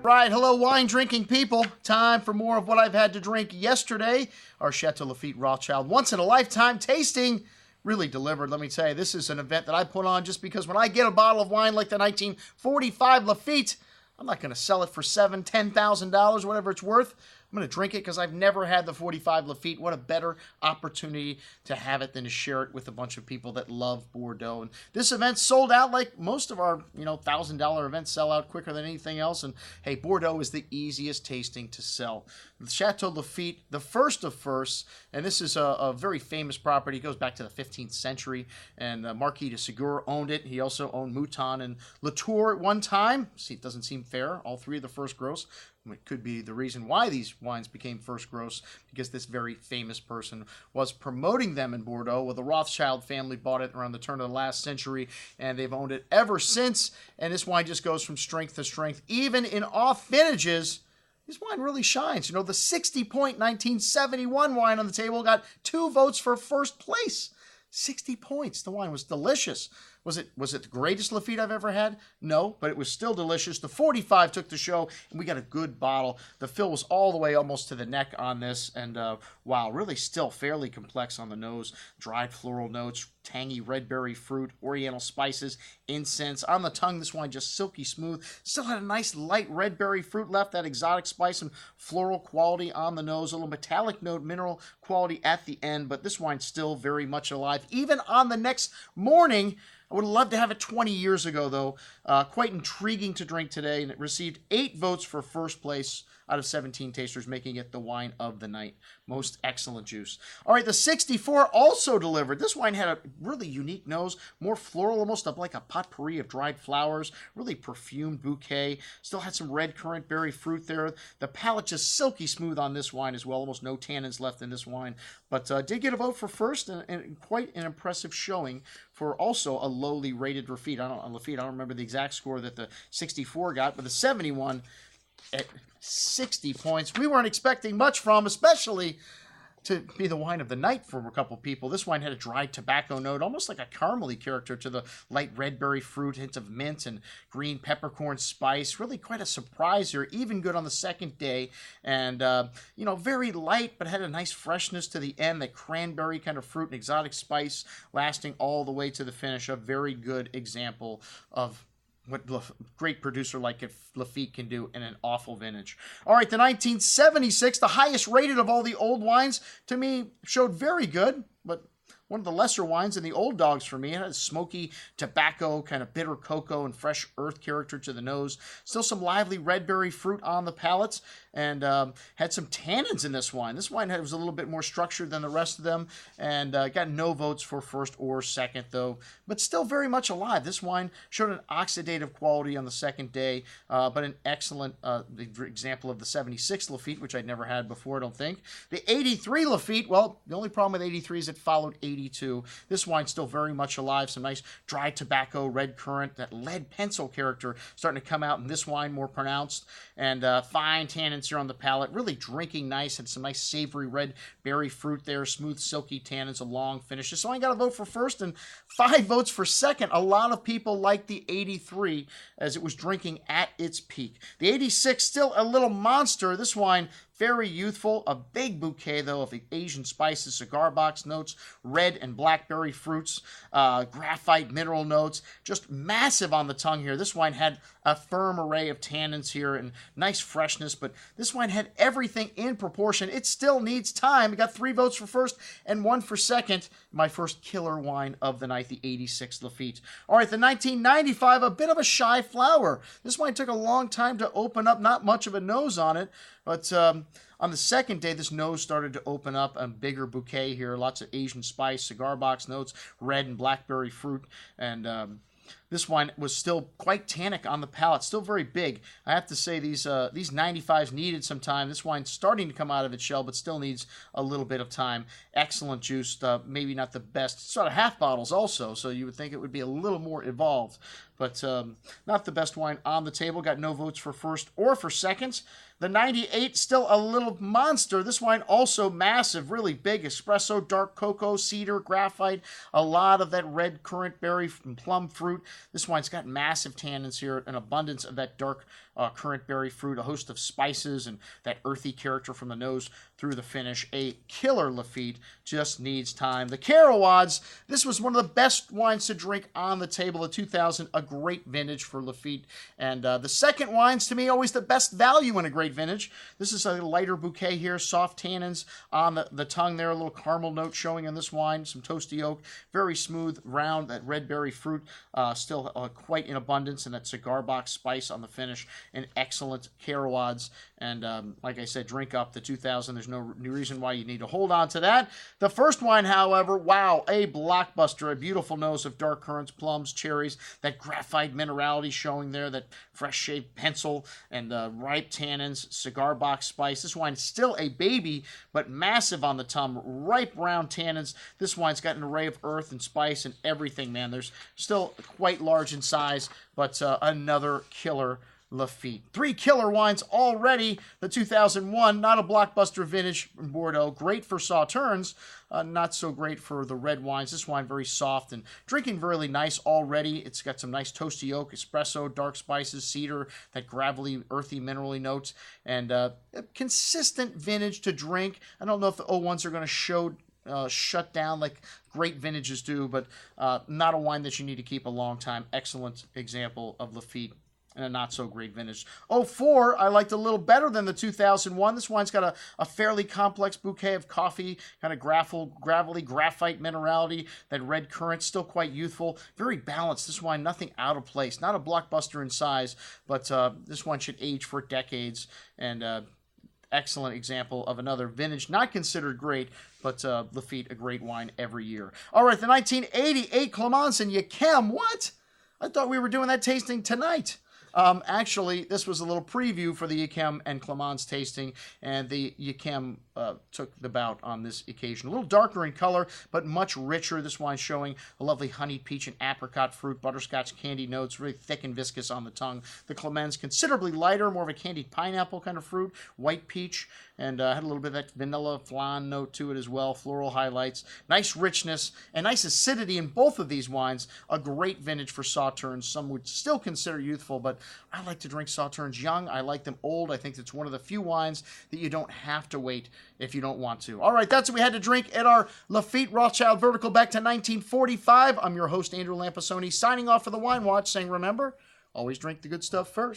right, hello wine drinking people. Time for more of what I've had to drink yesterday. Our Chateau Lafite Rothschild once in a lifetime tasting really delivered. Let me tell you, this is an event that I put on just because when I get a bottle of wine like the 1945 Lafite, I'm not going to sell it for $7,000, $10,000, whatever it's worth. I'm going to drink it because I've never had the 45 Lafite. What a better opportunity to have it than to share it with a bunch of people that love Bordeaux. And this event sold out like most of our, $1,000 events sell out quicker than anything else. And hey, Bordeaux is the easiest tasting to sell. The Chateau Lafite, the first of firsts, and this is a very famous property. It goes back to the 15th century, and Marquis de Ségur owned it. He also owned Mouton and Latour at one time. See, it doesn't seem fair. All three of the first gross. It could be the reason why these wines became first gross, because this very famous person was promoting them in Bordeaux. Well, the Rothschild family bought it around the turn of the last century, and they've owned it ever since. And this wine just goes from strength to strength. Even in off vintages, this wine really shines. The 60-point 1971 wine on the table got 2 votes for first place. 60 points. The wine was delicious. Was it the greatest Lafite I've ever had? No, but it was still delicious. The 45 took the show, and we got a good bottle. The fill was all the way almost to the neck on this, and wow, really still fairly complex on the nose. Dried floral notes, tangy red berry fruit, oriental spices, incense. On the tongue, this wine just silky smooth. Still had a nice light red berry fruit left, that exotic spice and floral quality on the nose. A little metallic note, mineral quality at the end, but this wine's still very much alive. Even on the next morning, I would have loved to have it 20 years ago, though. Quite intriguing to drink today, and it received 8 votes for first place out of 17 tasters, making it the wine of the night. Most excellent juice. All right, the 64 also delivered. This wine had a really unique nose, more floral, almost like a potpourri of dried flowers, really perfumed bouquet. Still had some red currant berry fruit there. The palate just silky smooth on this wine as well. Almost no tannins left in this wine, but did get a vote for first, and quite an impressive showing for also a lowly rated Lafite. I don't remember the exact score that the 64 got, but the 71 at 60 points. We weren't expecting much from, especially to be the wine of the night for a couple people. This wine had a dried tobacco note, almost like a caramely character to the light red berry fruit, hints of mint and green peppercorn spice. Really quite a surprise here, even good on the second day. And, very light, but had a nice freshness to the end, that cranberry kind of fruit and exotic spice lasting all the way to the finish. A very good example of what a great producer like Lafite can do in an awful vintage. All right, the 1976, the highest rated of all the old wines, to me, showed very good, but one of the lesser wines in the old dogs for me. It had a smoky tobacco, kind of bitter cocoa and fresh earth character to the nose. Still some lively red berry fruit on the palates, and had some tannins in this wine. This wine was a little bit more structured than the rest of them, and got no votes for first or second, though, but still very much alive. This wine showed an oxidative quality on the second day, but an excellent example of the 76 Lafite, which I'd never had before, I don't think. The 83 Lafite, well, the only problem with 83 is it followed 82. This wine's still very much alive. Some nice dry tobacco, red currant, that lead pencil character starting to come out in this wine more pronounced, and fine tannins here on the palate. Really drinking nice, and some nice savory red berry fruit there, smooth silky tannins, a long finish. So I got a vote for first and 5 votes for second. A lot of people liked the 83 as it was drinking at its peak. The 86, still a little monster. This wine, very youthful, a big bouquet, though, of Asian spices, cigar box notes, red and blackberry fruits, graphite mineral notes, just massive on the tongue here. This wine had a firm array of tannins here and nice freshness, but this wine had everything in proportion. It still needs time. It got 3 votes for first and 1 for second. My first killer wine of the night, the 86 Lafite. All right, the 1995, a bit of a shy flower. This wine took a long time to open up, not much of a nose on it, but on the second day, this nose started to open up, a bigger bouquet here, lots of Asian spice, cigar box notes, red and blackberry fruit, and this wine was still quite tannic on the palate, still very big. I have to say these 95s needed some time. This wine's starting to come out of its shell, but still needs a little bit of time. Excellent juice, maybe not the best. Sort of half bottles also, so you would think it would be a little more evolved, but not the best wine on the table. Got no votes for first or for seconds. The 98, still a little monster. This wine also massive, really big. Espresso, dark cocoa, cedar, graphite, a lot of that red currant berry and plum fruit. This wine's got massive tannins here, an abundance of that dark currant berry fruit, a host of spices, and that earthy character from the nose through the finish. A killer Lafite, just needs time. The Carrowads, this was one of the best wines to drink on the table of 2000, a great vintage for Lafite. And the second wines, to me, always the best value in a great vintage. This is a lighter bouquet here, soft tannins on the tongue there, a little caramel note showing in this wine, some toasty oak, very smooth, round, that red berry fruit still quite in abundance, and that cigar box spice on the finish, and excellent Carrowads. And like I said, drink up the 2000. There's no reason why you need to hold on to that. The first wine, however, wow, a blockbuster, a beautiful nose of dark currants, plums, cherries, that graphite minerality showing there, that fresh-shaved pencil, and ripe tannins, cigar box spice. This wine is still a baby, but massive on the tongue, ripe round tannins. This wine's got an array of earth and spice and everything, man. There's still quite large in size, but another killer Lafite. 3 killer wines already. The 2001, not a blockbuster vintage in Bordeaux. Great for sauternes, not so great for the red wines. This wine very soft and drinking really nice already. It's got some nice toasty oak, espresso, dark spices, cedar, that gravelly, earthy, minerally notes, and a consistent vintage to drink. I don't know if the 01s are going to shut down like great vintages do, but not a wine that you need to keep a long time. Excellent example of Lafite and a not-so-great vintage. 04, I liked a little better than the 2001. This wine's got a fairly complex bouquet of coffee, kind of gravelly, graphite minerality, that red currant, still quite youthful, very balanced. This wine, nothing out of place. Not a blockbuster in size, but this one should age for decades, and excellent example of another vintage, not considered great, but Lafite, a great wine every year. All right, the 1988 Clemence and Yquem. What? I thought we were doing that tasting tonight. Actually, this was a little preview for the Yquem and Clemence tasting, and the Yquem took the bout on this occasion. A little darker in color, but much richer. This wine showing a lovely honey, peach, and apricot fruit, butterscotch candy notes, really thick and viscous on the tongue. The Clemence considerably lighter, more of a candied pineapple kind of fruit, white peach, and had a little bit of that vanilla flan note to it as well, floral highlights. Nice richness and nice acidity in both of these wines. A great vintage for sauternes. Some would still consider youthful, but I like to drink sauternes young. I like them old. I think it's one of the few wines that you don't have to wait if you don't want to. All right, that's what we had to drink at our Lafite Rothschild Vertical back to 1945. I'm your host, Andrew Lampasoni, signing off for the Wine Watch, saying remember, always drink the good stuff first.